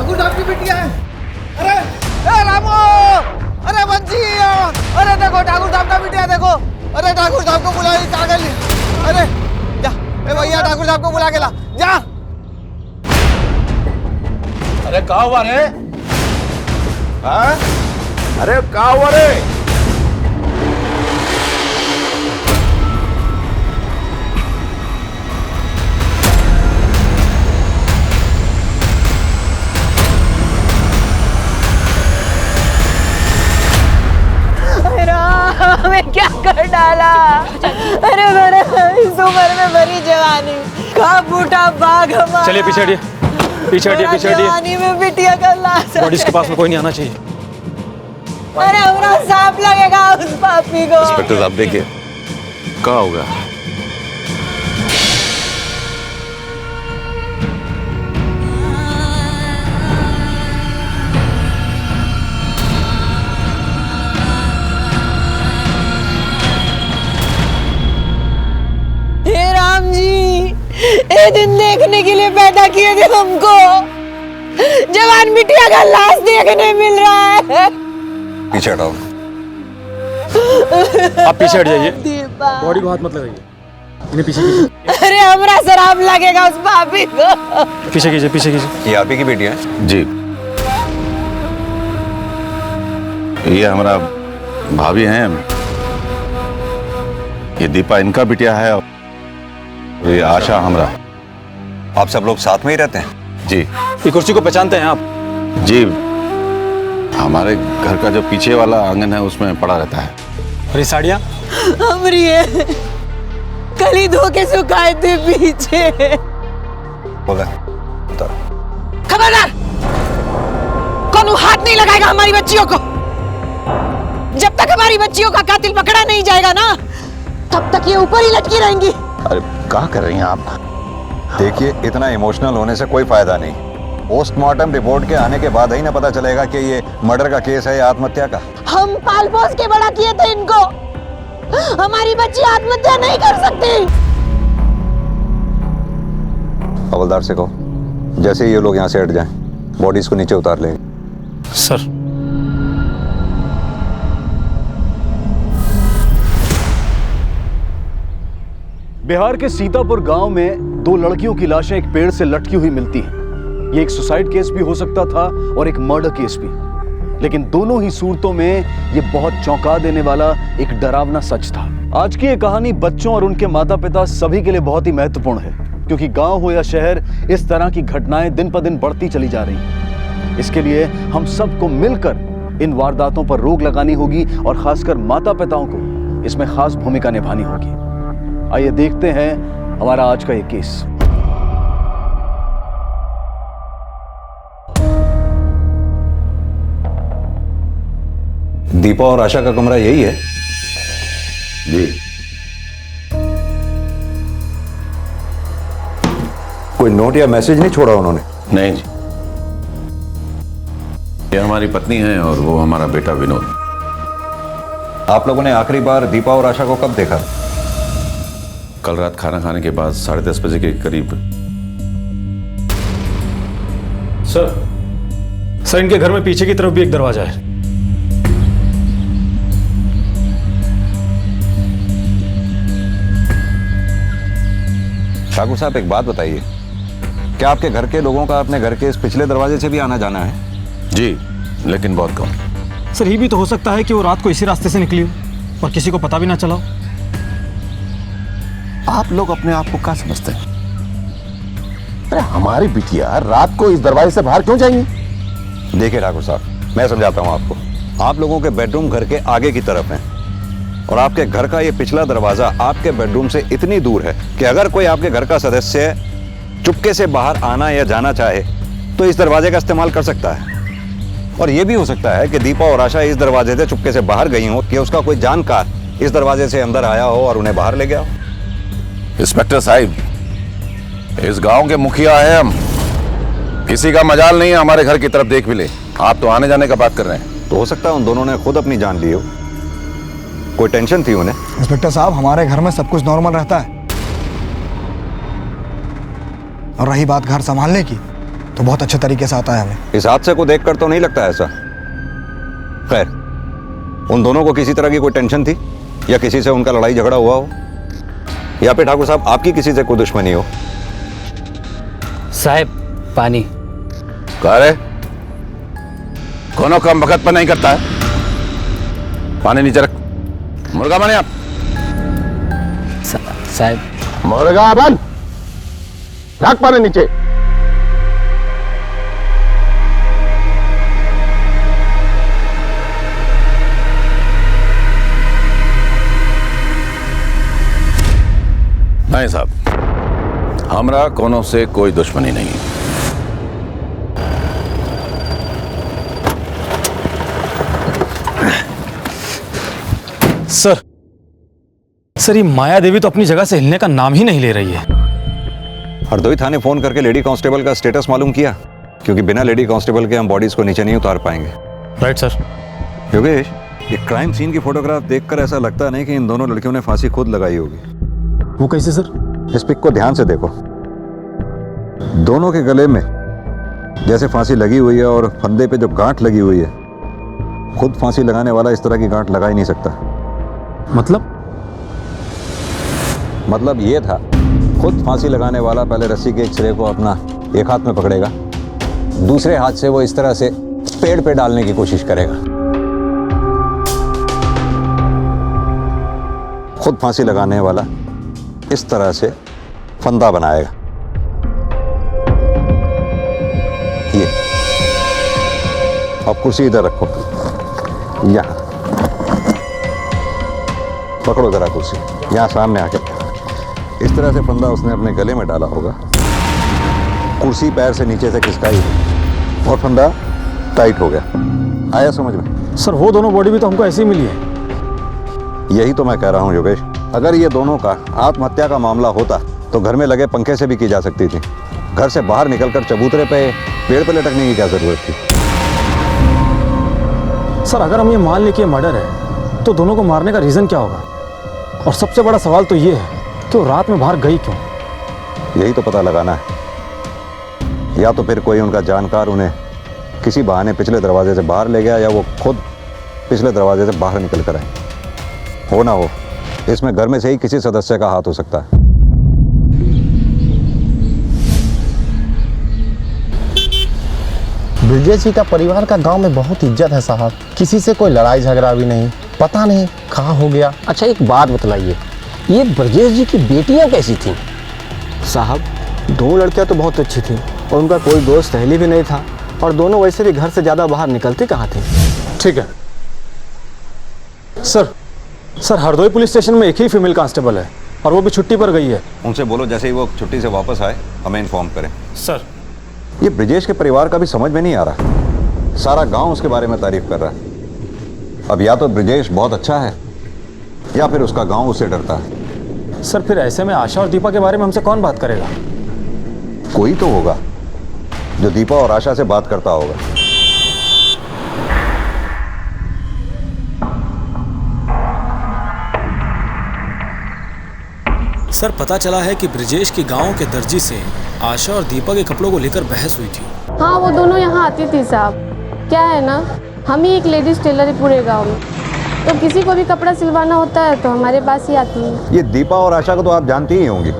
ठाकुर साहब की बिटिया है। अरे रामू, अरे बंसी, अरे देखो ठाकुर साहब का बिटिया देखो। अरे ठाकुर साहब को बुला पागल। अरे जा भैया ठाकुर साहब को बुला के ला जा। अरे कहाँ हुआ रे? हाँ? अरे कहाँ हुआ रे? मैं क्या कर डाला? अरे मेरे इस उम्र में भरी जवानी का बूटा बाग हमारा। चलिए पीछे हटिए, पीछे हटिए, पीछे हटिए। जवानी में बिटिया का लाश। बॉडीज के पास में कोई नहीं आना चाहिए। अरे हमारा सांप लगेगा उस पापी को। इंस्पेक्टर साहब देखिए क्या होगा। ये दिन देखने के लिए पैदा किए थे हमको। जवान बिटिया का लाश देखने मिल रहा है। पीछे हटाओ। आप पीछे हट जाइए, बॉडी को हाथ मत लगाइए। इन्हें पीछे कीजिए। अरे हमारा शराब लगेगा उस भाभी को। पीछे कीजिए, पीछे कीजिए। ये आप ही की बेटी है? जी, ये हमारा भाभी हैं। ये दीपा इनका बिटिया है और ये आशा हमरा। आप सब लोग साथ में ही रहते हैं? जी। ये कुर्सी को पहचानते हैं आप? जी, हमारे घर का जो पीछे वाला आंगन है उसमें पड़ा रहता है। और ये साड़ियाँ? हमारी है, कल ही धो के सुखाए थे पीछे। बोला खबरदार, कौन हाथ नहीं लगाएगा हमारी बच्चियों को। जब तक हमारी बच्चियों का कातिल पकड़ा नहीं जाएगा ना, तब तक ये ऊपर ही लटकी रहेंगी। अरे क्या कर रही हैं आप? देखिए, इतना इमोशनल होने से कोई फायदा नहीं। पोस्टमार्टम रिपोर्ट के आने के बाद ही ना पता चलेगा कि ये मर्डर का केस है या आत्महत्या का। हम पाल पोस के बड़ा किए थे इनको। हमारी बच्ची आत्महत्या नहीं कर सकती। हवलदार से कहो जैसे ही ये लोग यहाँ से हट जाएं, बॉडीज को नीचे उतार लेंगे। सर, बिहार के सीतापुर गांव में दो लड़कियों की लाशें एक पेड़ से लटकी हुई मिलती हैं। ये एक सुसाइड केस भी हो सकता था और एक मर्डर केस भी, लेकिन दोनों ही सूरतों में ये बहुत चौंका देने वाला एक डरावना सच था। आज की ये कहानी बच्चों और उनके माता पिता सभी के लिए बहुत ही महत्वपूर्ण है, क्योंकि गांव हो या शहर, इस तरह की घटनाएं दिन पर दिन बढ़ती चली जा रही हैं। इसके लिए हम सबको मिलकर इन वारदातों पर रोक लगानी होगी और खासकर माता पिताओं को इसमें खास भूमिका निभानी होगी। आइए देखते हैं हमारा आज का ये केस। दीपा और आशा का कमरा यही है? जी। कोई नोट या मैसेज नहीं छोड़ा उन्होंने? नहीं जी, ये हमारी पत्नी है और वो हमारा बेटा विनोद। आप लोगों ने आखिरी बार दीपा और आशा को कब देखा? कल रात खाना खाने के बाद 10:30 बजे के करीब। सर इनके घर में पीछे की तरफ भी एक दरवाजा है। ठाकुर साहब, एक बात बताइए, क्या आपके घर के लोगों का अपने घर के इस पिछले दरवाजे से भी आना जाना है? जी, लेकिन बहुत कम। सर, ये भी तो हो सकता है कि वो रात को इसी रास्ते से निकली हो और किसी को पता भी ना चला हो। आप लोग अपने आप को क्या समझते हैं? अरे हमारी बिटिया रात को इस दरवाजे से बाहर क्यों जाएंगी? देखिए ठाकुर साहब, मैं समझाता हूं आपको। आप लोगों के बेडरूम घर के आगे की तरफ है और आपके घर का ये पिछला दरवाजा आपके बेडरूम से इतनी दूर है कि अगर कोई आपके घर का सदस्य चुपके से बाहर आना या जाना चाहे तो इस दरवाजे का इस्तेमाल कर सकता है। और यह भी हो सकता है कि दीपा और आशा इस दरवाजे से चुपके से बाहर गई हो कि उसका कोई जानकार इस दरवाजे से अंदर आया हो और उन्हें बाहर ले गया हो। इंस्पेक्टर साहब, इस गांव के मुखिया हैं हम। किसी का मजाल नहीं है हमारे घर की तरफ देख भी ले। आप तो आने जाने का बात कर रहे हैं। तो हो सकता है उन दोनों ने खुद अपनी जान ली हो, कोई टेंशन थी उन्हें। इंस्पेक्टर साहब, हमारे घर में सब कुछ नॉर्मल रहता है। और रही बात घर संभालने की, तो बहुत अच्छे तरीके से आता है हमें। इस हादसे को देखकर तो नहीं लगता ऐसा। खैर, उन दोनों को किसी तरह की कोई टेंशन थी या किसी से उनका लड़ाई झगड़ा हुआ हो, या फिर ठाकुर साहब आपकी किसी से कोई दुश्मनी हो? साहब पानी। कह रहे कोनो काम वक्त पर नहीं करता है। पानी नीचे रख। मुर्गा बने आप। साहब मुर्गा बन, रख पानी नीचे। नहीं साहब, हमरा कोनो से कोई दुश्मनी नहीं। सर ये माया देवी तो अपनी जगह से हिलने का नाम ही नहीं ले रही है। हरदोई थाने फोन करके लेडी कांस्टेबल का स्टेटस मालूम किया, क्योंकि बिना लेडी कांस्टेबल के हम बॉडीज को नीचे नहीं उतार पाएंगे। Right sir. योगेश, ये क्राइम सीन की फोटोग्राफ देखकर ऐसा लगता नहीं कि इन दोनों लड़कियों ने फांसी खुद लगाई होगी। वो कैसे सर? इस पिक को ध्यान से देखो। दोनों के गले में जैसे फांसी लगी हुई है और फंदे पे जो गांठ लगी हुई है, खुद फांसी लगाने वाला इस तरह की गांठ लगा ही नहीं सकता। मतलब ये था, खुद फांसी लगाने वाला पहले रस्सी के एक सिरे को अपना एक हाथ में पकड़ेगा, दूसरे हाथ से वो इस तरह से पेड़ पे डालने की कोशिश करेगा। खुद फांसी लगाने वाला इस तरह से फंदा बनाएगा। ये अब कुर्सी इधर रखो, यहां पकड़ो जरा कुर्सी, यहां सामने आके। इस तरह से फंदा उसने अपने गले में डाला होगा, कुर्सी पैर से नीचे से खिसकाई और फंदा टाइट हो गया। आया समझ में? सर वो दोनों बॉडी भी तो हमको ऐसे ही मिली है। यही तो मैं कह रहा हूं योगेश, अगर ये दोनों का आत्महत्या का मामला होता तो घर में लगे पंखे से भी की जा सकती थी। घर से बाहर निकलकर चबूतरे पे पेड़ पे लटकने की क्या जरूरत थी? सर अगर हम ये मान लें कि ये मर्डर है तो दोनों को मारने का रीजन क्या होगा? और सबसे बड़ा सवाल तो ये है कि वो रात में बाहर गई क्यों? यही तो पता लगाना है। या तो फिर कोई उनका जानकार उन्हें किसी बहाने पिछले दरवाजे से बाहर ले गया, या वो खुद पिछले दरवाजे से बाहर निकल कर आए। हो ना हो, इसमें घर में से ही किसी सदस्य का हाथ हो सकता है। ब्रजेश जी का परिवार का गांव में बहुत इज्जत है साहब, किसी से कोई लड़ाई झगड़ा भी नहीं, पता नहीं कहाँ हो गया। अच्छा एक बात बतलाइए, ये ब्रजेश जी की बेटियां कैसी थीं? साहब 2 लड़कियां तो बहुत अच्छी थी और उनका कोई दोस्त सहेली भी नहीं था, और दोनों वैसे भी घर से ज़्यादा बाहर निकलते कहाँ थे। ठीक है sir. Sir Hardoi police station में एक ही फीमेल कांस्टेबल है और वो भी छुट्टी पर गई है। उनसे बोलो जैसे ही वो छुट्टी से वापस आए हमें इन्फॉर्म करें। सर ये ब्रजेश के परिवार का भी समझ में नहीं आ रहा, सारा गांव उसके बारे में तारीफ कर रहा है। अब या तो ब्रजेश बहुत अच्छा है या फिर उसका गांव उससे डरता है। सर फिर ऐसे में आशा और दीपा के बारे में हमसे कौन बात करेगा? कोई तो होगा जो दीपा और आशा से बात करता होगा। सर पता चला है कि ब्रजेश के गांव के दर्जी से आशा और दीपा के कपड़ों को लेकर बहस हुई थी। हाँ वो दोनों यहाँ आती थी साहब। क्या है ना, हम ही एक लेडीज टेलर है पूरे गांव में, तो किसी को भी कपड़ा सिलवाना होता है तो हमारे पास ही आती है। ये दीपा और आशा को तो आप जानती ही होंगी,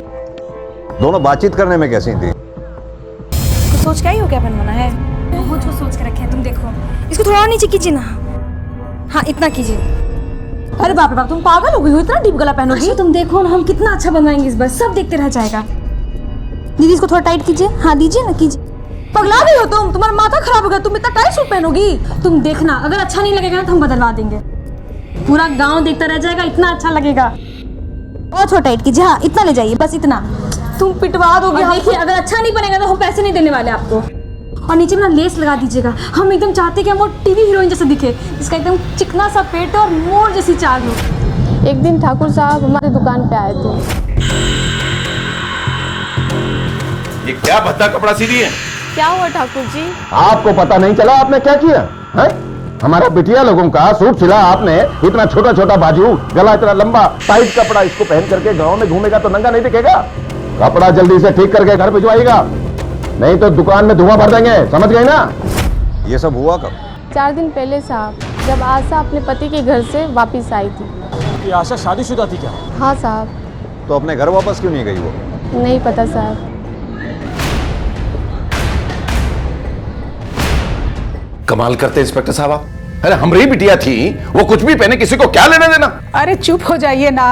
दोनों बातचीत करने में कैसी थी? तो सोच क्या ही हो गया बनवाना है? बहुत कुछ सोच के रखे हैं, तुम देखो इसको थोड़ा नीचे कीजिए ना। हाँ इतना कीजिए। अरे बाप रे बाप, तुम पागल हो गई हो, इतना डीप गला पहनोगी? अच्छा तुम देखो ना, हम कितना अच्छा बनवाएंगे इस बार, सब देखते रह जाएगा। दीदी इसको थोड़ा टाइट कीजिए। हाँ दीजिए ना, कीजिए। पगला भी हो तुम, तुम्हारा माथा खराब हो गया, तुम इतना टाइट सूट पहनोगी? तुम देखना, अगर अच्छा नहीं लगेगा ना तो हम बदलवा देंगे, पूरा गांव देखता रह जाएगा, इतना अच्छा लगेगा। और थोड़ा टाइट कीजिए। हाँ इतना ले जाइए, बस इतना। तुम पिटवा दोगे। देखिए अगर अच्छा नहीं बनेगा तो हम पैसे नहीं देने वाले आपको। और नीचे में ना लेस लगा दीजिएगा, हम एकदम चाहते हैं कि हम वो टीवी हीरोइन जैसे दिखे, इसका एकदम चिकना सा पेट और मोर जैसी चाल हो। एक दिन ठाकुर साहब हमारे दुकान पे आए थे। ये क्या भद्दा कपड़ा सी दी है? क्या हुआ ठाकुर जी? आपको पता नहीं चला आपने क्या किया है? हमारा बिटिया लोगों का सूट सिला आपने, इतना छोटा छोटा बाजू, गला इतना लंबा, टाइट कपड़ा, इसको पहन करके गांव में घूमेगा तो नंगा नहीं दिखेगा। कपड़ा जल्दी से ठीक करके घर भिजवाइएगा। नहीं तो दुकान में धुआं भर देंगे, समझ गए ना? ये सब हुआ कब? 4 दिन पहले साहब, जब आशा अपने पति के घर से वापस आई थी। ये आशा शादीशुदा थी क्या? हाँ साहब। तो अपने घर वापस क्यों नहीं गई वो? नहीं पता साहब। कमाल करते इंस्पेक्टर साहब आप। अरे हमारी बिटिया थी, वो कुछ भी पहने, किसी को क्या लेना देना? अरे चुप हो जाइए ना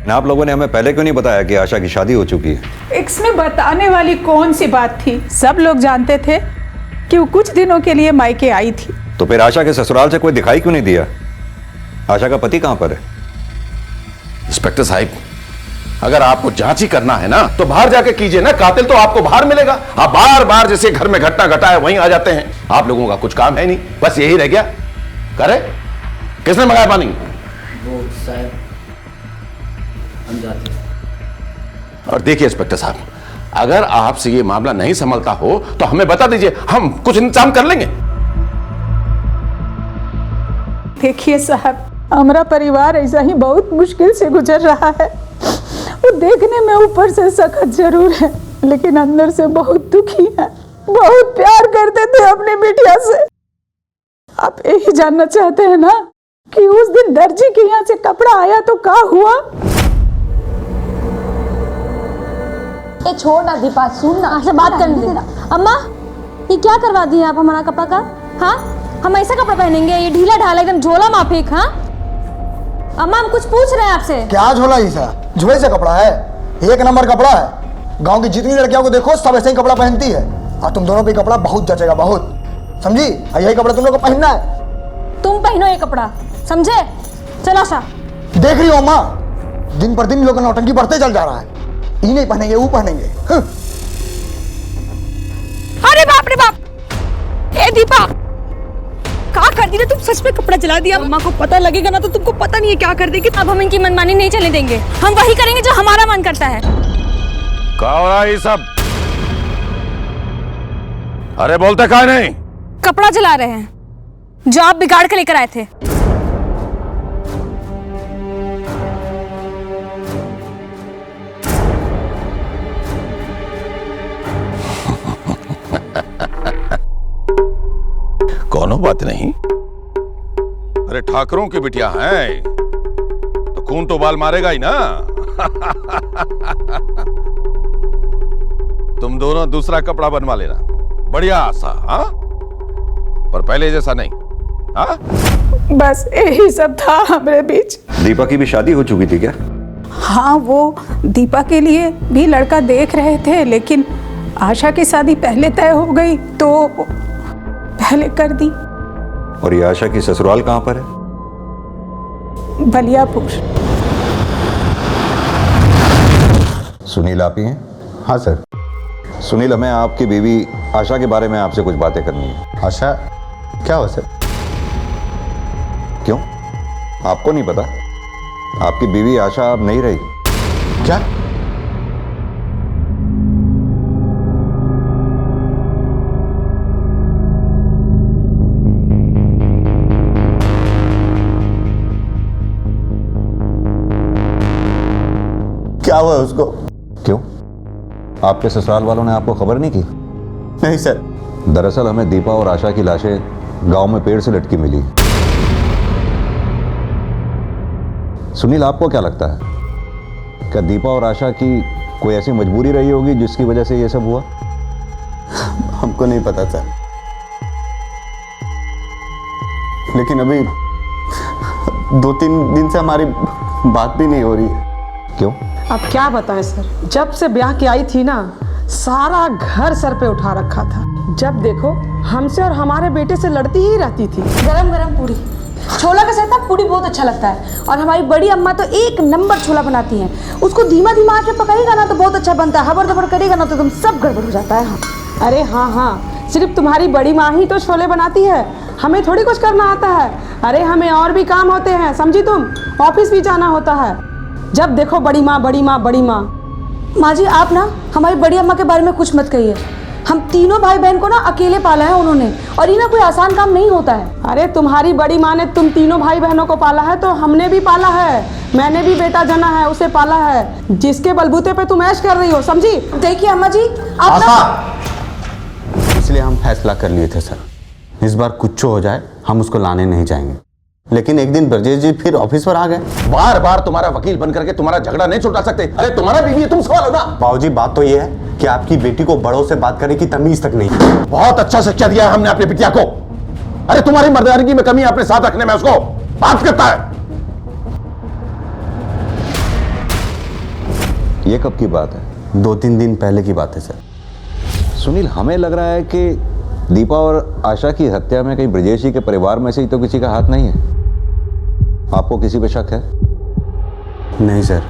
आप लोगों ने हमें पहले क्यों नहीं बताया कि आशा की शादी हो चुकी है? इसमें बताने वाली कौन सी बात थी? सब लोग जानते थे कि वो कुछ दिनों के लिए मायके आई थी। तो फिर आशा के ससुराल से कोई दिखाई क्यों नहीं दिया? आशा का पति कहां पर है? इंस्पेक्टर साहब, अगर आपको जांच ही करना है ना तो बाहर जाके कीजिए ना, कातिल तो आपको बाहर मिलेगा। आप बार बार जैसे घर में घटना घटा है वहीं आ जाते हैं। आप लोगों का कुछ काम है नहीं, बस यही रह गया। करे किसने मंगाया पानी? वो साहब हम जाते हैं। और देखिए इंस्पेक्टर साहब, अगर आपसे ये मामला नहीं संभलता हो तो हमें बता दीजिए, हम कुछ इंतजाम कर लेंगे। देखिए साहब, हमारा परिवार ऐसा ही बहुत मुश्किल से गुजर रहा है। वो देखने में ऊपर से सख्त जरूर है, लेकिन अंदर से बहुत दुखी है। बहुत प्यार करते थे अपनी बिटिया से। आप यही जानना चाहते हैं ना कि उस दिन दर्जी के यहाँ से कपड़ा आया तो क्या हुआ? ए छोड़ ना दीपा, सुन ना, आपसे बात करने दे। अम्मा, ये क्या करवा दिए आप हमारा कपड़ा का? हाँ, हम ऐसा कपड़ा पहनेंगे? ये ढीला ढाला एकदम झोला माफिक। हाँ अम्मा, हम कुछ पूछ रहे हैं आपसे। क्या झोला? झोले से कपड़ा है, 1 नंबर कपड़ा है। गांव की जितनी लड़कियों को देखो सब ऐसे ही कपड़ा पहनती है, और तुम दोनों पे कपड़ा बहुत जचेगा, बहुत। समझी? यही कपड़ा तुम लोग को पहनना है। तुम पहनो ये कपड़ा, समझे? चलो आशा। देख रही हो अम्मा, दिन पर दिन लोग का नौटंकी बढ़ते चल जा रहा है। ये नहीं पहनेंगे, वो पहनेंगे। अरे बाप रे बाप! ए दीपा, क्या कर दी? तुम सच में कपड़ा जला दिया। अम्मा को पता लगेगा ना तो तुमको पता नहीं है क्या कर देगी। अब हम इनकी मनमानी नहीं चलने देंगे, हम वही करेंगे जो हमारा मन करता है। क्या हो रहा है ये सब? अरे बोलते क्या नहीं? कपड़ा जला रहे हैं जो आप बिगाड़ के लेकर आए थे। कोनो बात नहीं। अरे ठाकरों की बिटिया है तो खून तो बाल मारेगा ही ना। तुम दोनों दूसरा कपड़ा बनवा लेना, बढ़िया आशा। हाँ, पर पहले जैसा नहीं। हाँ, बस यही सब था हमारे बीच। दीपा की भी शादी हो चुकी थी क्या? हाँ, वो दीपा के लिए भी लड़का देख रहे थे, लेकिन आशा की शादी पहले तय हो गई तो पहले कर दी। और ये आशा की ससुराल कहां पर है? बलियापुर। सुनील आप ही हैं? हाँ सर। सुनील, हमें आपकी बीवी आशा के बारे में आपसे कुछ बातें करनी है। आशा क्या हो सर? क्यों, आपको नहीं पता? आपकी बीवी आशा अब नहीं रही। क्या? क्या हुआ उसको? क्यों, आपके ससुराल वालों ने आपको खबर नहीं की? नहीं सर। दरअसल हमें दीपा और आशा की लाशें गांव में पेड़ से लटकी मिली। सुनील, आपको क्या लगता है, क्या दीपा और आशा की कोई ऐसी मजबूरी रही होगी जिसकी वजह से ये सब हुआ? हमको नहीं पता सर, लेकिन अभी 2-3 दिन से हमारी बात भी नहीं हो रही है। क्यों? अब क्या बताएं सर, जब से ब्याह की आई थी ना, सारा घर सर पे उठा रखा था। जब देखो हमसे और हमारे बेटे से लड़ती ही रहती थी। गरम गरम पूरी, छोला का साथ पूरी बहुत अच्छा लगता है। और हमारी बड़ी अम्मा तो 1 नंबर छोला बनाती हैं। उसको धीमा धीमा आंच पे पकाएगा ना तो बहुत अच्छा बनता है, हबर दबर करेगा ना तो तुम सब गड़बड़ हो जाता है। हाँ। अरे हाँ, सिर्फ तुम्हारी बड़ी माँ ही तो छोले बनाती है, हमें थोड़ी कुछ करना आता है। अरे हमें और भी काम होते हैं, समझी तुम? ऑफिस भी जाना होता है। जब देखो बड़ी माँ बड़ी माँ बड़ी माँ। माँ जी, आप ना हमारी बड़ी अम्मा के बारे में कुछ मत कहिए। हम तीनों भाई बहन को ना अकेले पाला है उन्होंने, और ये ना कोई आसान काम नहीं होता है। अरे तुम्हारी बड़ी माँ ने तुम तीनों भाई बहनों को पाला है तो हमने भी पाला है। मैंने भी बेटा जना है, उसे पाला है, जिसके बलबूते पे तुम ऐश कर रही हो, समझी? देखिए अम्मा जी इसलिए हम फैसला कर लिए थे सर, इस बार कुछ हो जाए हम उसको लाने नहीं जाएंगे। लेकिन एक दिन ब्रजेश जी फिर ऑफिस पर आ गए। बार बार तुम्हारा वकील बन करके तुम्हारा झगड़ा नहीं छुटा सकते। अरे तुम्हारा बीवी है, तुम सवाल हो ना। बाबूजी बात तो ये है कि आपकी बेटी को बड़ों से बात करने की तमीज तक नहीं। बहुत अच्छा शिक्षा दिया है हमने अपनी बिटिया को। अरे तुम्हारी मर्दानगी में कमी अपने साथ रखने में उसको बात करता है। ये कब की बात है? 2-3 दिन पहले की बात है सर। सुनील, हमें लग रहा है कि दीपा और आशा की हत्या में कहीं ब्रजेश जी के परिवार में से ही तो किसी का हाथ नहीं है। आपको किसी पे शक है? नहीं सर,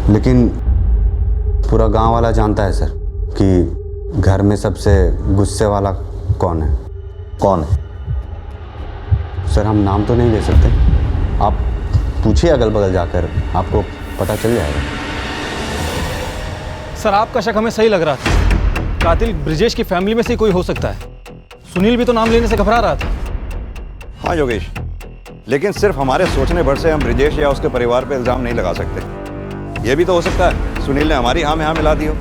लेकिन पूरा गांव वाला जानता है सर कि घर में सबसे गुस्से वाला कौन है। कौन है? सर हम नाम तो नहीं ले सकते, आप पूछिए अगल बगल जाकर, आपको पता चल जाएगा। सर आपका शक हमें सही लग रहा था, कातिल ब्रजेश की फैमिली में से कोई हो सकता है। सुनील भी तो नाम लेने से घबरा रहा था। हाँ योगेश, लेकिन सिर्फ हमारे सोचने भर से हम ब्रजेश या उसके परिवार पे इल्जाम नहीं लगा सकते। यह भी तो हो सकता है सुनील ने हमारी हाँ में हाँ मिला दी हो।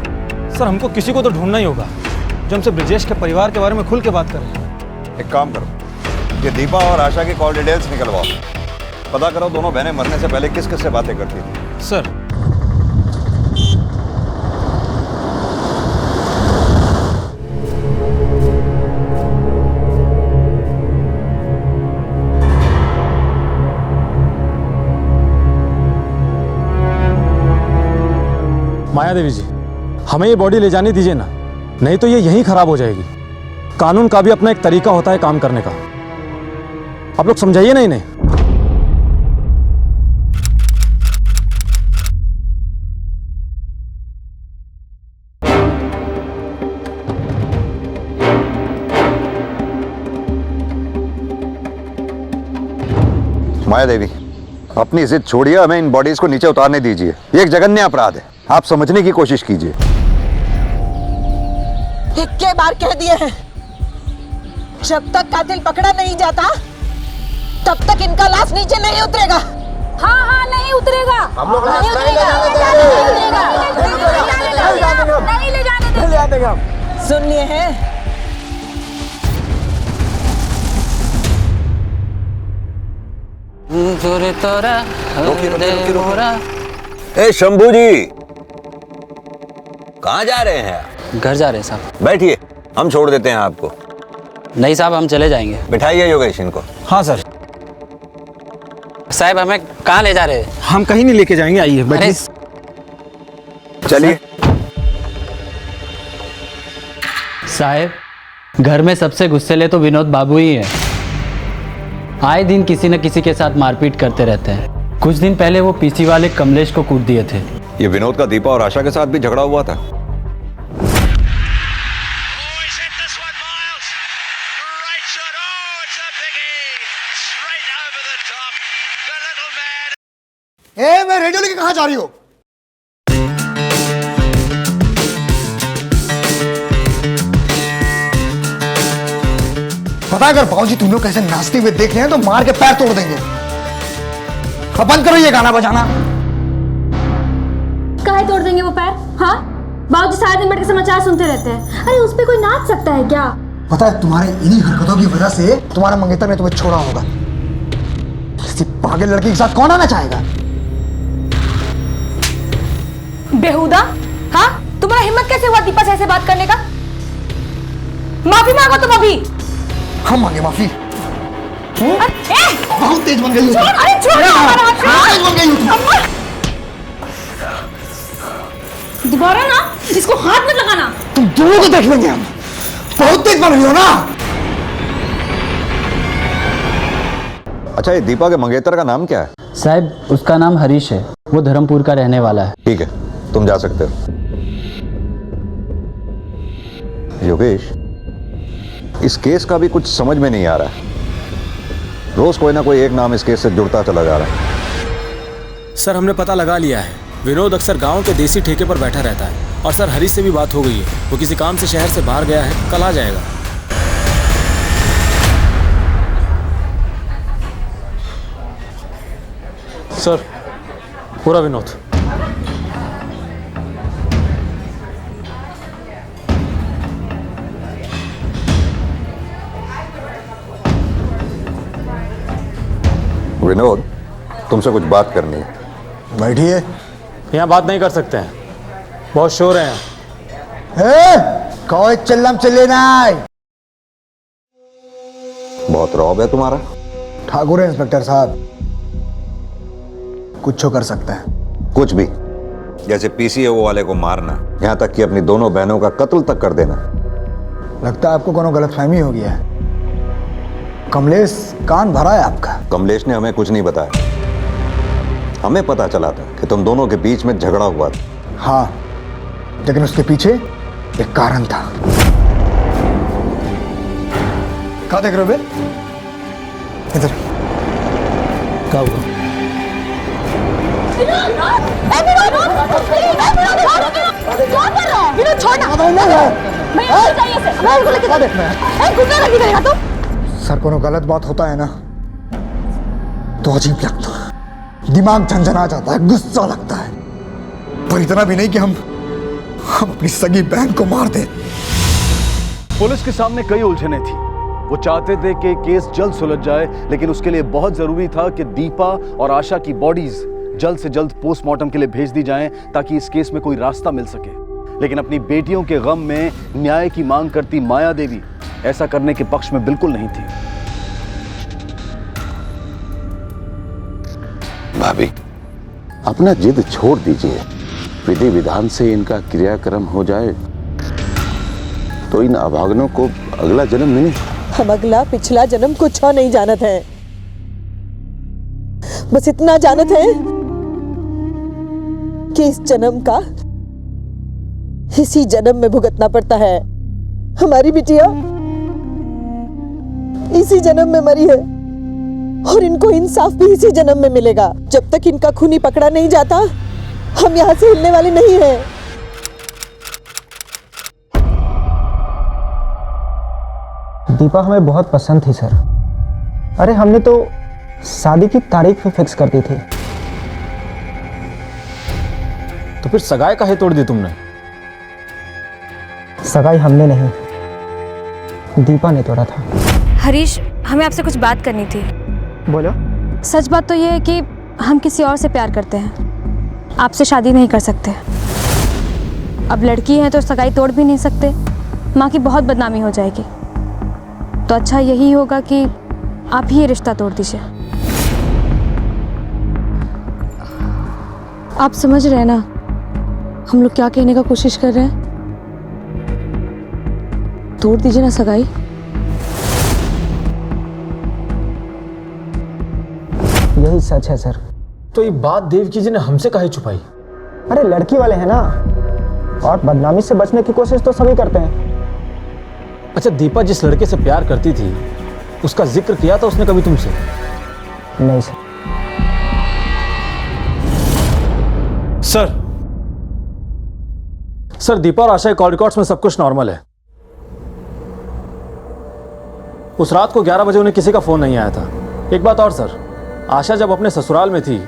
सर हमको किसी को तो ढूंढना ही होगा जो हमसे ब्रजेश के परिवार के बारे में खुल के बात करे। एक काम करो कि दीपा और आशा की कॉल डिटेल्स निकलवाओ, पता करो दोनों बहनें मरने से पहले किस किस से बातें करती थी। सर माया देवी जी, हमें ये बॉडी ले जाने दीजिए ना, नहीं तो ये यहीं खराब हो जाएगी। कानून का भी अपना एक तरीका होता है काम करने का, आप लोग समझाइए ना इन्हें। माया देवी, अपनी जिद छोड़िए, हमें इन बॉडीज को नीचे उतारने दीजिए। ये एक जघन्य अपराध है, आप समझने की कोशिश कीजिए। इक्के बार कह दिए हैं, जब तक कातिल पकड़ा नहीं जाता तब तक इनका लाश नीचे नहीं उतरेगा। हाँ हाँ नहीं उतरेगा, हम लोग नहीं ले जाने देंगे। सुन लिए हैं? ए शंभू जी, कहाँ जा रहे हैं? घर जा रहे हैं साहब। बैठिए, हम छोड़ देते हैं आपको। नहीं साहब, हम चले जाएंगे। बिठाइए योगेश इनको। हाँ सर। साहब हमें कहाँ ले जा रहे हैं? हम कहीं नहीं लेके जाएंगे, आइए बैठिए। चलिए। साहब घर में सबसे गुस्सेले तो विनोद बाबू ही है। आए दिन किसी न किसी के साथ मारपीट करते रहते हैं। कुछ दिन पहले वो पीसी वाले कमलेश को कूट दिए थे। ये विनोद का दीपा और आशा के साथ भी झगड़ा हुआ था। ए, मैं रेडियो लेके कहाँ जा रही हो? पता है अगर बाबूजी तुम लोग कैसे नाचते हुए देख रहे हैं तो मार के पैर तोड़ देंगे। अब बंद करो ये गाना बजाना। काहे तोड़ देंगे वो पैर? हाँ बाबूजी सारा दिन बैठ के समाचार सुनते रहते हैं। अरे उस पे कोई नाच सकता है क्या? पता है तुम्हारे इन्हीं हरकतों की वजह से तुम्हारा मंगेतर ने तुम्हें छोड़ा होगा। किसी पागल लड़की के साथ कौन आना चाहेगा? बेहुदा, हाँ तुम्हारा हिम्मत कैसे हुआ दीपा से ऐसे बात करने का? माफी मांगो तुम अभी। हम मांगे माफी? बहुत तेज बन गई हो। अरे छोड़ तेज बन गई हो। दोबारा ना इसको हाथ मत लगाना। तुम दोनों को देख लेंगे हम। बहुत तेज बन रही हो ना। अच्छा, ये दीपा के मंगेतर का नाम क्या है? साहब उसका नाम हरीश है, वो धर्मपुर का रहने वाला है। ठीक है, तुम जा सकते हो। योगेश, इस केस का भी कुछ समझ में नहीं आ रहा है। रोज कोई ना कोई एक नाम इस केस से जुड़ता चला जा रहा है। सर हमने पता लगा लिया है, विनोद अक्सर गांव के देसी ठेके पर बैठा रहता है। और सर हरीश से भी बात हो गई है, वो किसी काम से शहर से बाहर गया है, कल आ जाएगा। सर पूरा विनोद। विनोद, तुमसे कुछ बात करनी है। बैठिए। यहाँ बात नहीं कर सकते हैं, बहुत शोर है कोई चिल्लम चिल्ली नहीं। बहुत रौब है तुम्हारा। ठाकुर है इंस्पेक्टर साहब, कुछ कर सकता है। कुछ भी, जैसे पीसीओ वाले को मारना, यहाँ तक कि अपनी दोनों बहनों का कत्ल तक कर देना। लगता है आपको कोनो गलतफहमी हो गया है। कमलेश कान भरा है आपका। कमलेश ने हमें कुछ नहीं बताया। हमें पता चला था कि तुम दोनों के बीच में झगड़ा हुआ था। हाँ, लेकिन उसके पीछे एक कारण था। क्या देख रहे हो बे? इधर क्या हुआ? सर, कोनो गलत बात होता है ना तो अजीब लगता है, दिमाग झंझना जाता है, गुस्सा लगता है, पर इतना भी नहीं कि हम अपनी सगी बहन को मार दें। पुलिस के सामने कई उलझनें थी। वो चाहते थे कि केस जल्द सुलझ जाए, लेकिन उसके लिए बहुत जरूरी था कि दीपा और आशा की बॉडीज जल्द से जल्द पोस्टमार्टम के लिए भेज दी जाएं, ताकि इस केस में कोई रास्ता मिल सके। लेकिन अपनी बेटियों के गम में न्याय की मांग करती माया देवी ऐसा करने के पक्ष में बिल्कुल नहीं थी। भाभी, अपना जिद छोड़ दीजिए। विधि विधान से इनका क्रियाक्रम हो जाए तो इन अभागनों को अगला जन्म मिले। हम अगला पिछला जन्म कुछ और नहीं जानत हैं, बस इतना जानत हैं कि इस जन्म का इसी जन्म में भुगतना पड़ता है। हमारी बिटिया इसी जन्म में मरी है और इनको इंसाफ भी इसी जन्म में मिलेगा। जब तक इनका खूनी पकड़ा नहीं जाता, हम यहाँ से हिलने वाले नहीं हैं। दीपा हमें बहुत पसंद थी सर। अरे हमने तो शादी की तारीख भी फिक्स कर दी थी। तो फिर सगाई काहे तोड़ दी तुमने? सगाई हमने नहीं, दीपा ने तोड़ा था। हरीश, हमें आपसे कुछ बात करनी थी। बोलो। सच बात तो ये है कि हम किसी और से प्यार करते हैं, आपसे शादी नहीं कर सकते। अब लड़की है तो सगाई तोड़ भी नहीं सकते, माँ की बहुत बदनामी हो जाएगी। तो अच्छा यही होगा कि आप ही ये रिश्ता तोड़ दीजिए। आप समझ रहे हैं ना हम लोग क्या कहने का कोशिश कर रहे हैं? तोड़ दीजिए ना सगाई। यही सच है सर। तो ये बात देवकी जी ने हमसे काहे छुपाई? अरे लड़की वाले हैं ना, और बदनामी से बचने की कोशिश तो सभी करते हैं। अच्छा, दीपा जिस लड़के से प्यार करती थी उसका जिक्र किया था उसने कभी तुमसे? नहीं सर। सर दीपा और आशा के कॉल रिकॉर्ड्स में सब कुछ नॉर्मल है। उस रात को 11 बजे उन्हें किसी का फोन नहीं आया था। एक बात और सर, आशा जब अपने ससुराल में थी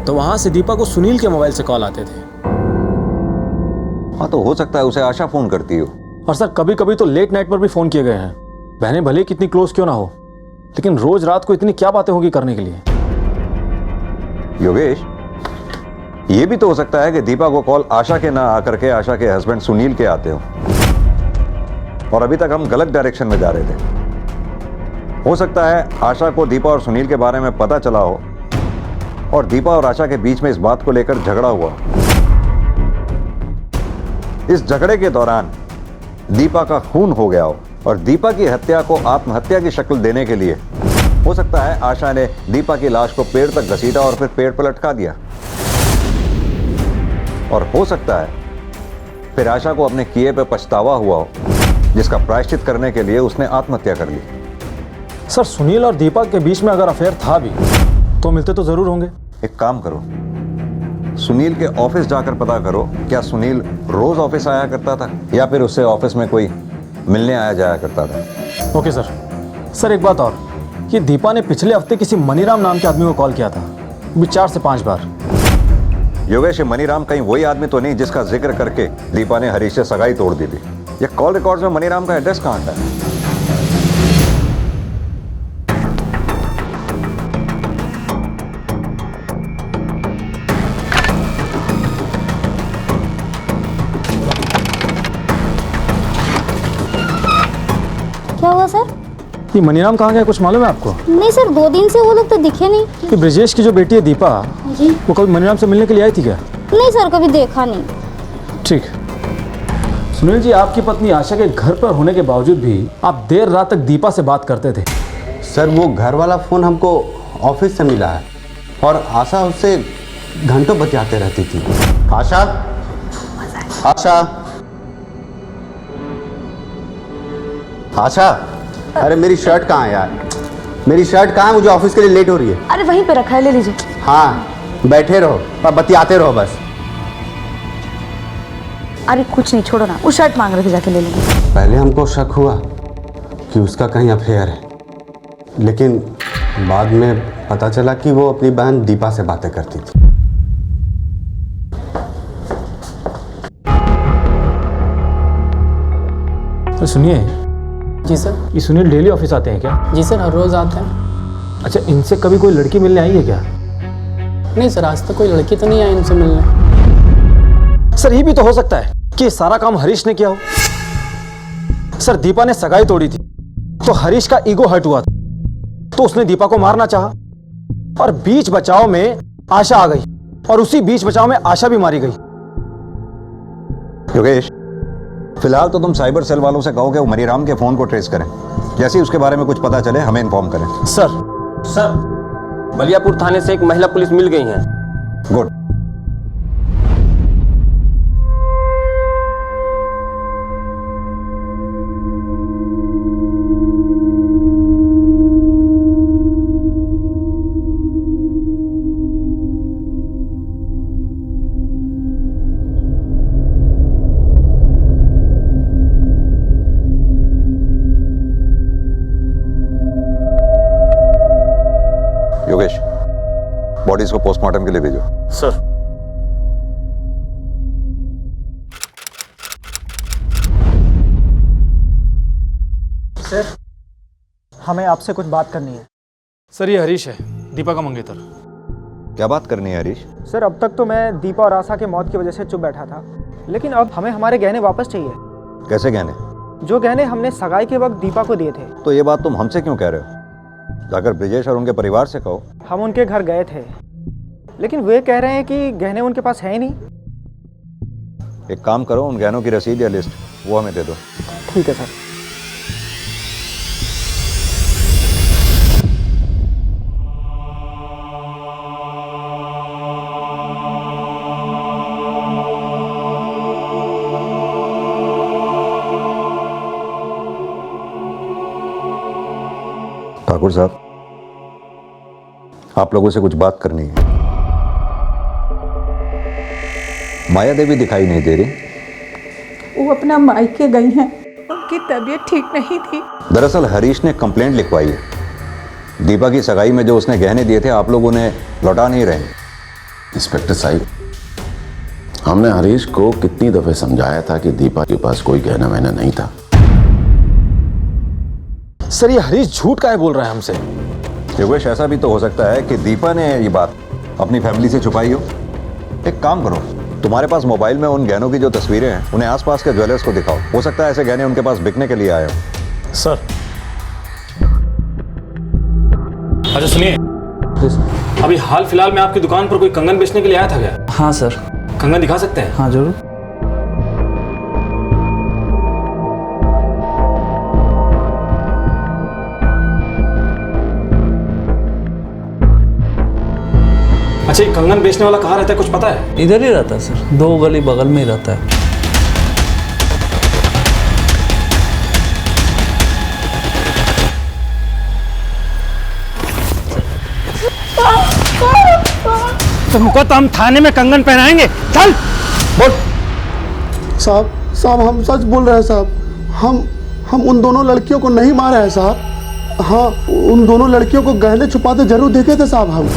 तो वहां से दीपा को सुनील के मोबाइल से कॉल आते थे। हाँ, तो हो सकता है उसे आशा फोन करती हो। और सर कभी कभी तो लेट नाइट पर भी फोन किए गए हैं। बहनें भले कितनी क्लोज क्यों ना हो, लेकिन रोज रात को इतनी क्या बातें होगी करने के लिए? योगेश, ये भी तो हो सकता है कि दीपा को कॉल आशा के ना आकर के आशा के हस्बैंड सुनील के आते हो, और अभी तक हम गलत डायरेक्शन में जा रहे थे। हो सकता है आशा को दीपा और सुनील के बारे में पता चला हो और दीपा और आशा के बीच में इस बात को लेकर झगड़ा हुआ। इस झगड़े के दौरान दीपा का खून हो गया हो और दीपा की हत्या को आत्महत्या की शक्ल देने के लिए हो सकता है आशा ने दीपा की लाश को पेड़ तक घसीटा और फिर पेड़ पर लटका दिया। और हो सकता है फिर आशा को अपने किए पे पछतावा हुआ हो, जिसका प्रायश्चित करने के लिए उसने आत्महत्या कर ली। सर सुनील और दीपा के बीच में अगर अफेयर था भी तो मिलते तो जरूर होंगे। एक काम करो, सुनील के ऑफिस जाकर पता करो, क्या सुनील रोज ऑफिस आया करता था या फिर उससे ऑफिस में कोई मिलने आया जाया करता था। Okay sir. सर एक बात और, ये दीपा ने पिछले हफ्ते किसी मनीराम नाम के आदमी को कॉल किया था, भी 4 से 5 बार। योगेश, ये मनीराम कहीं वही आदमी तो नहीं जिसका जिक्र करके दीपा ने हरीश से सगाई तोड़ दी थी? ये कॉल रिकॉर्ड्स में मनीराम का एड्रेस कहाँ आता है? क्या हुआ सर? ये मनीराम कहाँ गया, कुछ मालूम है आपको? नहीं सर, 2 दिन से वो लोग तो दिखे नहीं। कि ब्रजेश की जो बेटी है दीपा, जी, वो कभी मनीराम से मिलने के लिए आई थी क्या? नहीं सर, कभी देखा नहीं। ठीक। सुनील जी, आपकी पत्नी आशा के घर पर होने के बावजूद भी आप देर रात तक दीपा से बात करते थे। सर वो घर वाला फ़ोन हमको ऑफिस से मिला है और आशा उससे घंटों बतियाते रहती थी। आशा, आशा, आशा, अरे मेरी शर्ट कहाँ है यार? मेरी शर्ट कहाँ है? मुझे ऑफिस के लिए लेट हो रही है। अरे वहीं पे रखा है, ले लीजिए। हाँ, बैठे रहो और बतियाते रहो बस। अरे कुछ नहीं, छोड़ो ना, वो शर्ट मांग रहे थे, जाके ले लेंगे। पहले हमको शक हुआ कि उसका कहीं अफेयर है, लेकिन बाद में पता चला कि वो अपनी बहन दीपा से बातें करती थी। तो सुनिए। जी सर। ये सुनील डेली ऑफिस आते हैं क्या? जी सर, हर रोज़ आते हैं। अच्छा, इनसे कभी कोई लड़की मिलने आई है क्या? नहीं सर, आज तक कोई लड़की तो नहीं आई इनसे मिलने। सर ये भी तो हो सकता है कि ये सारा काम हरीश ने किया हो। सर दीपा ने सगाई तोड़ी थी तो हरीश का ईगो हर्ट हुआ था, तो उसने दीपा को मारना चाहा और बीच बचाव में आशा आ गई और उसी बीच बचाव में आशा भी मारी गई। योगेश, फिलहाल तो तुम साइबर सेल वालों से कहो कि वो मनीराम के फोन को ट्रेस करें। जैसे ही उसके बारे में कुछ पता चले हमें इन्फॉर्म करें। सर बलियापुर थाने से एक महिला पुलिस मिल गई है। गुड। योगेश, बॉडीज को पोस्टमार्टम के लिए भेजो। सर। सर, हमें आपसे कुछ बात करनी है। सर ये हरीश है, दीपा का मंगेतर। क्या बात करनी है हरीश? सर अब तक तो मैं दीपा और आशा के मौत की वजह से चुप बैठा था, लेकिन अब हमें हमारे गहने वापस चाहिए। कैसे गहने? जो गहने हमने सगाई के वक्त दीपा को दिए थे। तो ये बात तुम हमसे क्यों कह रहे हो? जाकर ब्रिजेश और उनके परिवार से कहो। हम उनके घर गए थे, लेकिन वे कह रहे हैं कि गहने उनके पास है ही नहीं। एक काम करो, उन गहनों की रसीद या लिस्ट वो हमें दे दो। ठीक है सर। ठाकुर साहब, आप लोगों से कुछ बात करनी है। माया देवी दिखाई नहीं दे रही। वो अपना मायके गई हैं, उनकी तबीयत ठीक नहीं थी। दरअसल हरीश ने कंप्लेंट लिखवाई है। दीपा की सगाई में जो उसने गहने दिए थे आप लोग उन्हें लौटा नहीं रहे। इंस्पेक्टर साहब, हमने हरीश को कितनी दफे समझाया था कि दीपा के पास कोई गहना वहना नहीं था। सर ये हरीश झूठ काहे बोल रहा है हमसे? योगेश, ऐसा भी तो हो सकता है कि दीपा ने ये बात अपनी फैमिली से छुपाई हो। एक काम करो, तुम्हारे पास मोबाइल में उन गहनों की जो तस्वीरें हैं उन्हें आसपास के ज्वेलर्स को दिखाओ। हो सकता है ऐसे गहने उनके पास बिकने के लिए आए हो। सर। अच्छा सुनिए, अभी हाल फिलहाल में आपकी दुकान पर कोई कंगन बेचने के लिए आया था क्या? हाँ सर। कंगन दिखा सकते हैं? हाँ जरूर। अच्छा ये कंगन बेचने वाला कहाँ रहता है, कुछ पता है? इधर ही रहता है सर, 2 गली बगल में ही रहता है। तुमको तो हम थाने में कंगन पहनाएंगे। चल बोल। साहब हम सच बोल रहे हैं साहब। हम उन दोनों लड़कियों को नहीं मारे हैं साहब। हाँ, उन दोनों लड़कियों को गहने छुपाते जरूर देखे थे साहब हम।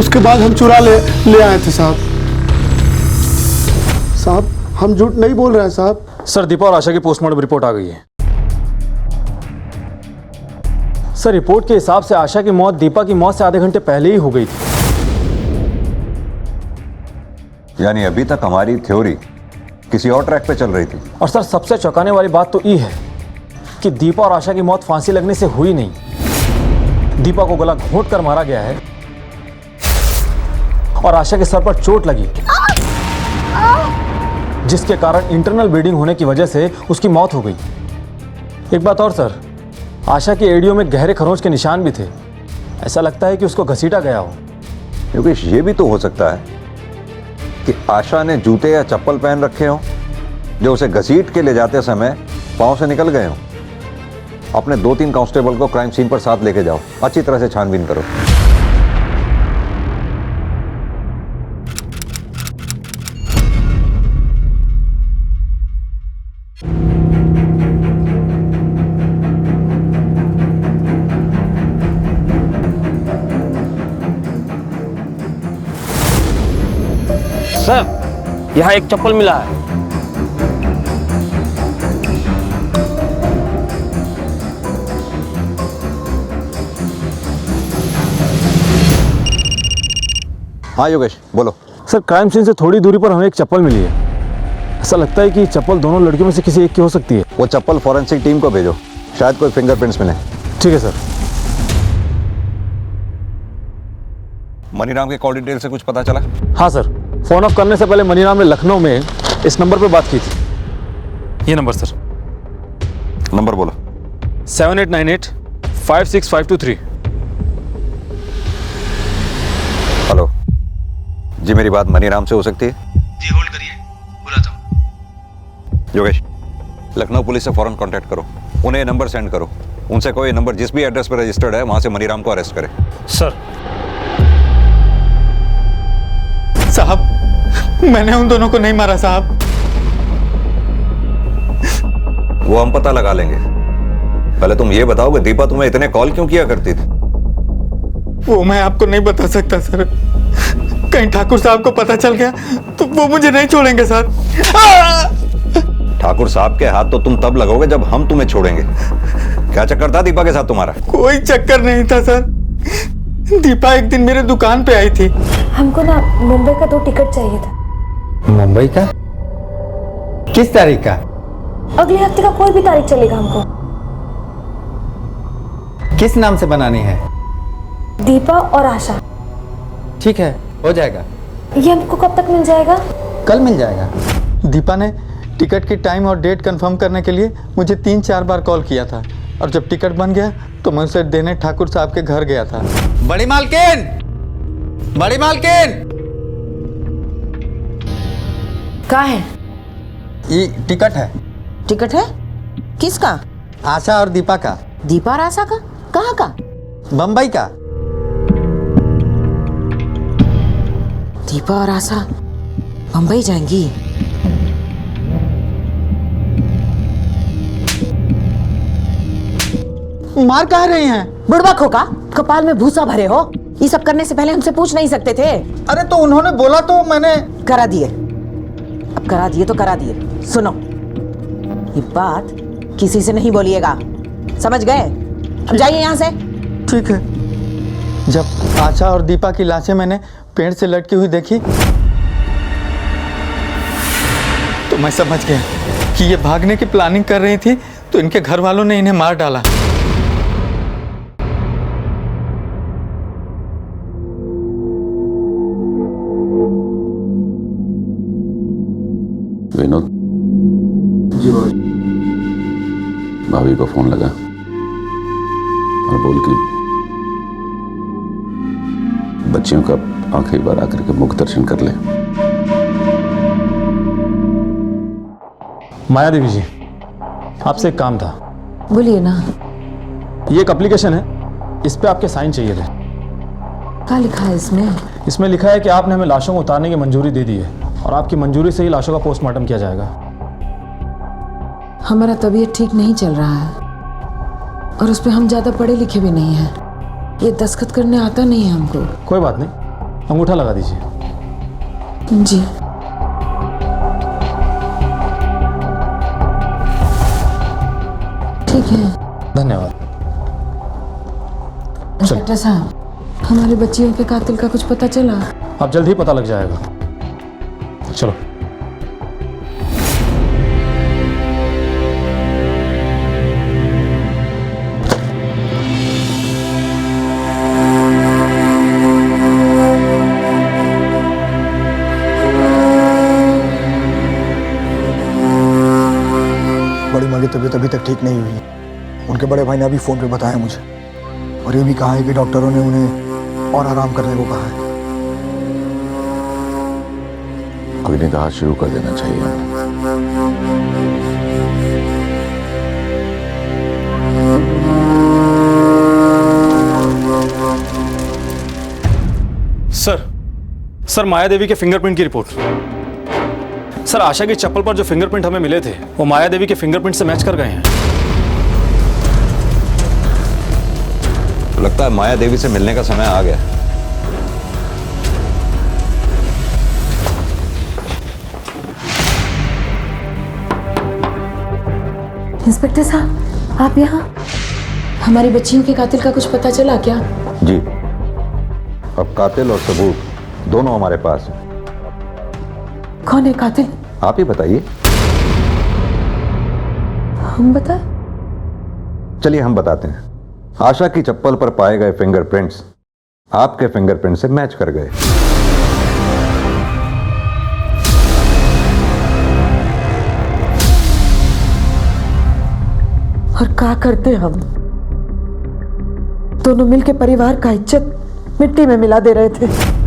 उसके बाद हम चुरा ले आए थे साहब। साहब हम झूठ नहीं बोल रहे हैं साहब। सर दीपा और आशा की पोस्टमार्टम रिपोर्ट आ गई है। सर रिपोर्ट के हिसाब से आशा की मौत दीपा की मौत से आधे घंटे पहले ही हो गई थी। यानी अभी तक हमारी थ्योरी किसी और ट्रैक पे चल रही थी। और सर सबसे चौंकाने वाली बात तो ये है कि दीपा और आशा की मौत फांसी लगने से हुई नहीं, दीपा को गला घोंट कर मारा गया है और आशा के सर पर चोट लगी जिसके कारण इंटरनल ब्लीडिंग होने की वजह से उसकी मौत हो गई। एक बात और सर, आशा की एड़ियों में गहरे खरोंच के निशान भी थे। ऐसा लगता है कि उसको घसीटा गया हो। योगेश ये भी तो हो सकता है कि आशा ने जूते या चप्पल पहन रखे हो जो उसे घसीट के ले जाते समय पांव से निकल गए हो। अपने 2-3 कांस्टेबल को क्राइम सीन पर साथ लेके जाओ, अच्छी तरह से छानबीन करो। सर यहाँ एक चप्पल मिला है। हाँ योगेश बोलो। सर क्राइम सीन से थोड़ी दूरी पर हमें एक चप्पल मिली है। ऐसा लगता है कि चप्पल दोनों लड़कियों में से किसी एक की हो सकती है। वो चप्पल फॉरेंसिक टीम को भेजो, शायद कोई फिंगरप्रिंट्स मिले। ठीक है सर। मनीराम के कॉल डिटेल से कुछ पता चला? हाँ सर, फोन ऑफ करने से पहले मनीराम ने लखनऊ में इस नंबर पर बात की थी। ये नंबर सर। नंबर बोलो। 7898-56523। हेलो जी, मेरी बात मनीराम से हो सकती है? जी होल्ड करिए, बुलाता हूँ। योगेश लखनऊ पुलिस से फौरन कांटेक्ट करो, उन्हें नंबर सेंड करो, उनसे कोई नंबर जिस भी एड्रेस पर रजिस्टर्ड है वहां से मनीराम को अरेस्ट करें। सर साहब मैंने उन दोनों को नहीं मारा साहब। वो हम पता लगा लेंगे, पहले तुम ये बताओ कि दीपा तुम्हें इतने कॉल क्यों किया करती थी? वो मैं आपको नहीं बता सकता सर, कहीं ठाकुर साहब को पता चल गया तो वो मुझे नहीं छोड़ेंगे सर। ठाकुर साहब के हाथ तो तुम तब लगोगे जब हम तुम्हें छोड़ेंगे। क्या चक्कर था दीपा के साथ तुम्हारा? कोई चक्कर नहीं था सर, दीपा एक दिन मेरे दुकान पे आई थी। हमको ना मुंबई का 2 टिकट चाहिए था। मुंबई का? किस तारीख का? अगले हफ्ते का कोई भी तारीख चलेगा हमको। किस नाम से बनानी है? दीपा और आशा। ठीक है, हो जाएगा। ये हमको कब तक मिल जाएगा? कल मिल जाएगा। दीपा ने टिकट की टाइम और डेट कंफर्म करने के लिए मुझे 3-4 बार कॉल किया था और जब टिकट बन गया तो मैं उसे देने ठाकुर साहब के घर गया था। बड़ी मालकिन, बड़ी मालकिन, क्या है? ये टिकट है। टिकट है? किसका? आशा और दीपा का। दीपा और आशा का? कहाँ का? बम्बई का। दीपा और आशा बम्बई जाएंगी? मार कहाँ रही हैं? बुढ़वा खोका, कपाल में भूसा भरे हो। ये सब करने से पहले हमसे पूछ नहीं सकते थे? अरे तो उन्होंने बोला तो मैंने करा दिए। अब करा दिए तो करा दिए। सुनो, ये बात किसी से नहीं बोलिएगा, समझ गए? अब जाइए यहाँ से। ठीक है। जब आशा और दीपा की लाशें मैंने पेड़ से लटकी हुई देखी तो मैं समझ गया कि ये भागने की प्लानिंग कर रही थी, तो इनके घर वालों ने इन्हें मार डाला। विनोद जी भाई। भाभी को फोन लगा और बोल कि बच्चियों का आखिरी बार आकर के मुख दर्शन कर ले। माया देवी जी, आपसे एक काम था। बोलिए ना। ये एक एप्लीकेशन है, इस पे आपके साइन चाहिए थे। क्या लिखा है इसमें? इसमें लिखा है कि आपने हमें लाशों को उतारने की मंजूरी दे दी है और आपकी मंजूरी से ही लाशों का पोस्टमार्टम किया जाएगा। हमारा तबीयत ठीक नहीं चल रहा है और उस पर हम ज़्यादा पढ़े लिखे भी नहीं हैं। ये दस्तखत करने आता नहीं है हमको। कोई बात नहीं, अंगूठा लगा दीजिए। जी। ठीक है। धन्यवाद। इंस्पेक्टर साहब, हमारी बच्चियों के कातिल का कुछ पता चला? अब जल्द ही पता लग जाएगा। चलो। बड़ी माँ की तबीयत अभी तक ठीक नहीं हुई। उनके बड़े भाई ने अभी फोन पे बताया मुझे, और ये भी कहा है कि डॉक्टरों ने उन्हें और आराम करने को कहा है। कोई निदान शुरू कर देना चाहिए। सर माया देवी के फिंगरप्रिंट की रिपोर्ट। सर आशा की चप्पल पर जो फिंगरप्रिंट हमें मिले थे वो माया देवी के फिंगरप्रिंट से मैच कर गए हैं। तो लगता है माया देवी से मिलने का समय आ गया। इंस्पेक्टर साहब, आप यहाँ? हमारी बच्चियों के कातिल का कुछ पता चला क्या? जी, अब कातिल और सबूत दोनों हमारे पास हैं। कौन है कातिल? आप ही बताइए। हम बताएं? चलिए हम बताते हैं। आशा की चप्पल पर पाए गए फिंगरप्रिंट्स आपके फिंगरप्रिंट से मैच कर गए। और क्या करते हम? दोनों मिलके परिवार का इज्जत मिट्टी में मिला दे रहे थे।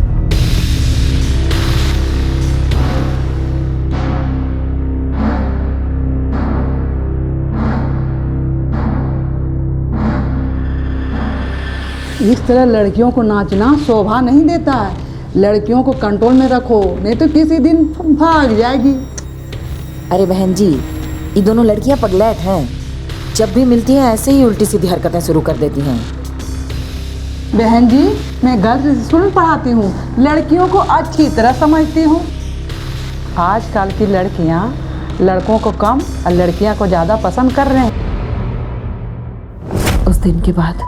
इस तरह लड़कियों को नाचना शोभा नहीं देता है। लड़कियों को कंट्रोल में रखो, नहीं तो किसी दिन भाग जाएगी। अरे बहन जी, ये दोनों लड़कियां पगलैट हैं। जब भी मिलती हैं ऐसे ही उल्टी सीधी हरकतें शुरू कर देती हैं। बहन जी, मैं गर्ल स्कूल पढ़ाती हूँ, लड़कियों को अच्छी तरह समझती हूँ। आजकल की लड़कियाँ लड़कों को कम और लड़कियाँ को ज़्यादा पसंद कर रहे हैं। उस दिन के बाद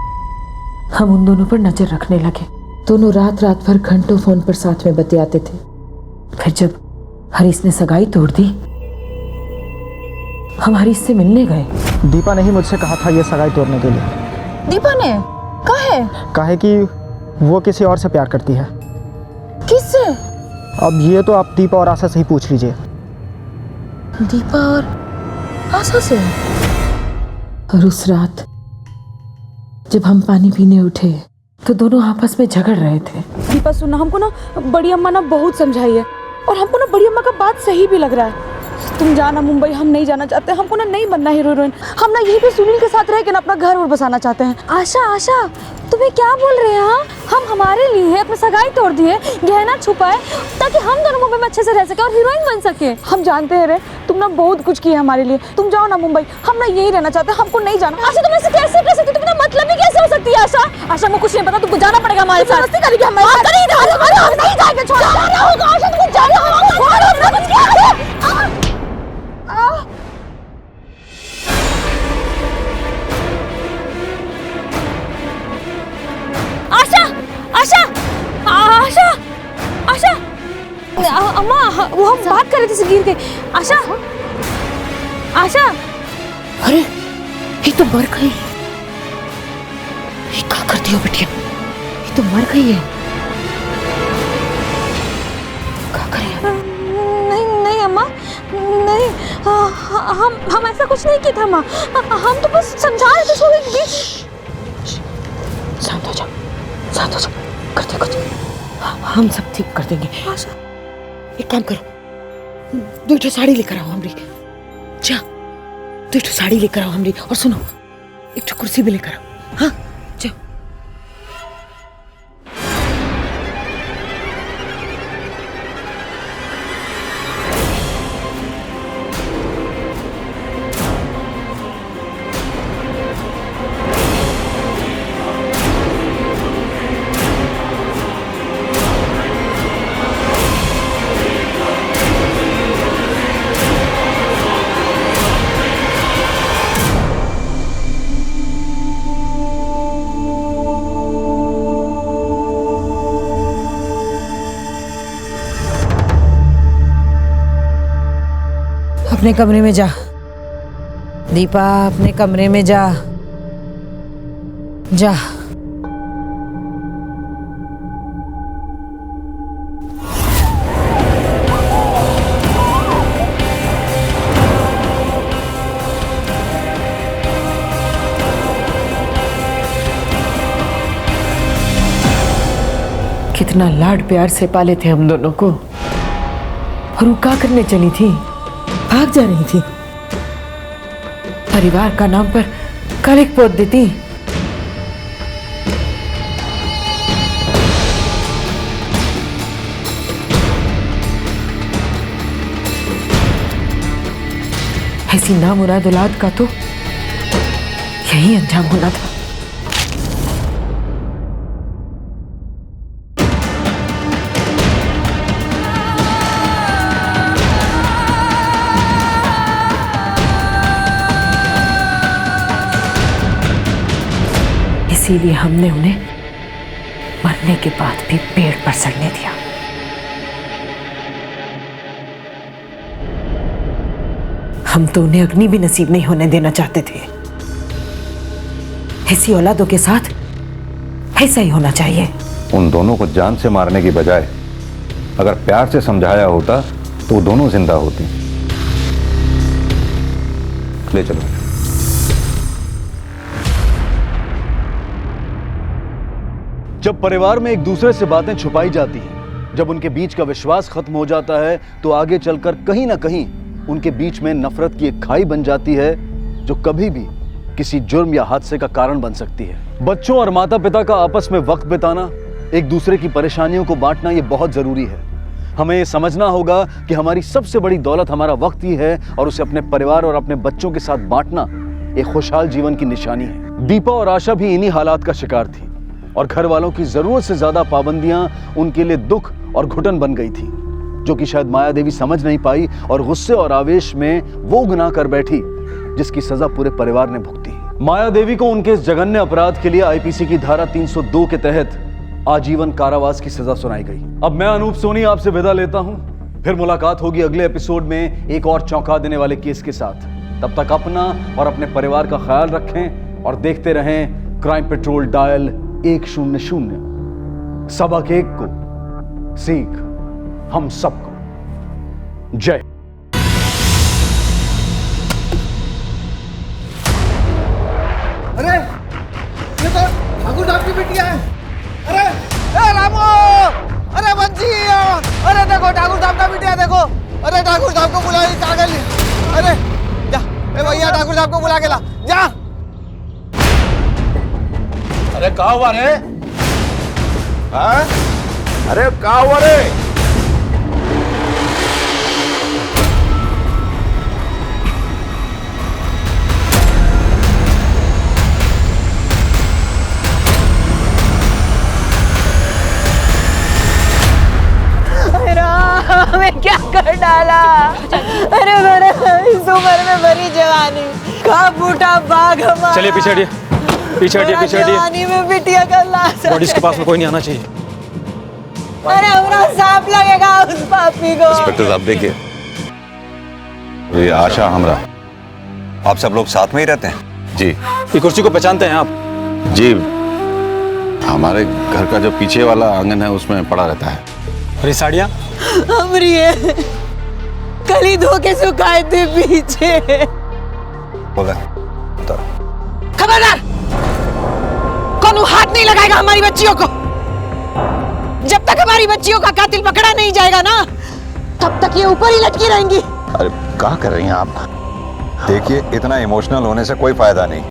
हम उन दोनों पर नजर रखने लगे। दोनों रात भर घंटों फोन पर साथ में बतियाते थे। फिर जब हरीश ने सगाई तोड़ दी, हम हरीश से मिलने गए। दीपा ने ही मुझसे कहा था ये सगाई तोड़ने के लिए। दीपा ने कहे कि वो किसी और से प्यार करती है। किससे? अब ये तो आप दीपा और आशा से ही पूछ लीजिए। दीपा और आशा से? और उस रात जब हम पानी पीने उठे तो दोनों आपस में झगड़ रहे थे। दीपा सुनना, हमको ना बड़ी अम्मा ना बहुत समझाई है, और हमको ना बड़ी अम्मा का बात सही भी लग रहा है। तुम जाना मुंबई, हम नहीं जाना चाहते। हमको ना नहीं बनना हीरोइन। हम ना यहीं पे सुनील के साथ रह के ना अपना घर और बसाना चाहते हैं। आशा तुम्हें क्या बोल रहे हैं? हम हमारे लिए अपनी सगाई तोड़ दिए, गहना छुपाए, ताकि हम दोनों मुंबई में अच्छे से रह सके और हीरोइन बन सके। हम जानते हैं रे, तुम ना बहुत कुछ किया हमारे लिए। तुम जाओ ना मुंबई, हम ना यही रहना चाहते हैं, हमको नहीं जाना। आशा तुम ऐसे कैसे कर सकती? तुम मतलब ही कैसे हो सकती है? आशा को कुछ नहीं पता, तुमको जाना पड़ेगा हमारे साथ। मस्ती करेगी हमारे साथ। नहीं जाएंगे, छोड़ो। आशा तुमको जाना होगा। आशा अम्मा, वो हम बात कर रहे थे गिर के। आशा अरे ये तो मर गई। ये क्या करती हो बिटिया? ये तो मर गई है। क्या करें? नहीं अम्मा, नहीं। हम ऐसा कुछ नहीं किया था अम्मा। हम तो बस समझा रहे थे उसको। शांत हो जाओ, करते कुछ। हम सब ठीक कर देंगे। आशा, एक काम करो, 2 साड़ी लेकर आओ हमरी। जा 2 साड़ी लेकर आओ हमरी, और सुनो, 1 कुर्सी भी लेकर आओ। हाँ जाओ। अपने कमरे में जा। दीपा अपने कमरे में जा। जा। कितना लाड प्यार से पाले थे हम दोनों को, और वो क्या करने चली थी? भाग जा रही थी। परिवार का नाम पर कलंक पोत देती। ऐसी नामुराद औलाद का तो यही अंजाम होना था। इसीलिए हमने उन्हें मरने के बाद भी पेड़ पर सड़ने दिया। हम तो उन्हें अग्नि भी नसीब नहीं होने देना चाहते थे। ऐसी औलादों के साथ ऐसा ही होना चाहिए। उन दोनों को जान से मारने की बजाय अगर प्यार से समझाया होता तो वो दोनों जिंदा होती। ले चलो। जब परिवार में एक दूसरे से बातें छुपाई जाती हैं, जब उनके बीच का विश्वास खत्म हो जाता है, तो आगे चलकर कहीं ना कहीं उनके बीच में नफरत की एक खाई बन जाती है, जो कभी भी किसी जुर्म या हादसे का कारण बन सकती है। बच्चों और माता पिता का आपस में वक्त बिताना, एक दूसरे की परेशानियों को बांटना, ये बहुत जरूरी है। हमें ये समझना होगा कि हमारी सबसे बड़ी दौलत हमारा वक्त ही है, और उसे अपने परिवार और अपने बच्चों के साथ बांटना एक खुशहाल जीवन की निशानी है। दीपा और आशा भी इन्हीं हालात का शिकार थी, और घर वालों की जरूरत से ज्यादा पाबंदियां उनके लिए दुख और घुटन बन गई थी, जो कि शायद माया देवी समझ नहीं पाई, और गुस्से और आवेश में वो गुनाह कर बैठी जिसकी सजा पूरे परिवार ने भुगती। माया देवी को उनके इस जघन्य अपराध के लिए आईपीसी की धारा 302 के तहत आजीवन कारावास की सजा सुनाई गई। अब मैं अनूप सोनी आपसे विदा लेता हूं। फिर मुलाकात होगी अगले एपिसोड में एक और चौंका देने वाले केस के साथ। तब तक अपना और अपने परिवार का ख्याल रखें और देखते रहें क्राइम पेट्रोल डायल 100। सबक एक को, सीख हम सबको। जय। अरे ये तो ठाकुर साहब की बिटिया है। अरे ए रामू, अरे बंसी, अरे देखो ठाकुर साहब का बिटिया देखो। अरे ठाकुर साहब को बुला कागल। अरे जा ए भैया, ठाकुर साहब को बुला के ला जा। अरे कहा हुआ रे? हाँ? अरे कहा हुआ रे? मैं क्या कर डाला? अरे मेरे इस उम्र में भरी जवानी का बूटा बाग हमारा। चलिए पीछे हटिए, पीछे हटिए, पीछे हटिए। जवानी में बिटिया का लाश। बॉडी के पास में कोई नहीं आना चाहिए। अरे हमारा सांप लगेगा उस पापी को। इंस्पेक्टर साहब देखिए, ये आशा हमरा, आप सब लोग साथ में ही रहते हैं? जी। ये कुर्सी को पहचानते हैं आप? जी, हमारे घर का जो पीछे वाला आंगन है उसमें पड़ा रहता है। अरे साड़ियाँ हमरी है, कल ही धो के सुखाए थे पीछे। खबरदार, कौन हाथ नहीं लगाएगा हमारी बच्चियों को। जब तक हमारी बच्चियों का कातिल पकड़ा नहीं जाएगा ना, तब तक ये ऊपर ही लटकी रहेंगी। अरे क्या कर रही हैं आप? देखिए, इतना इमोशनल होने से कोई फायदा नहीं।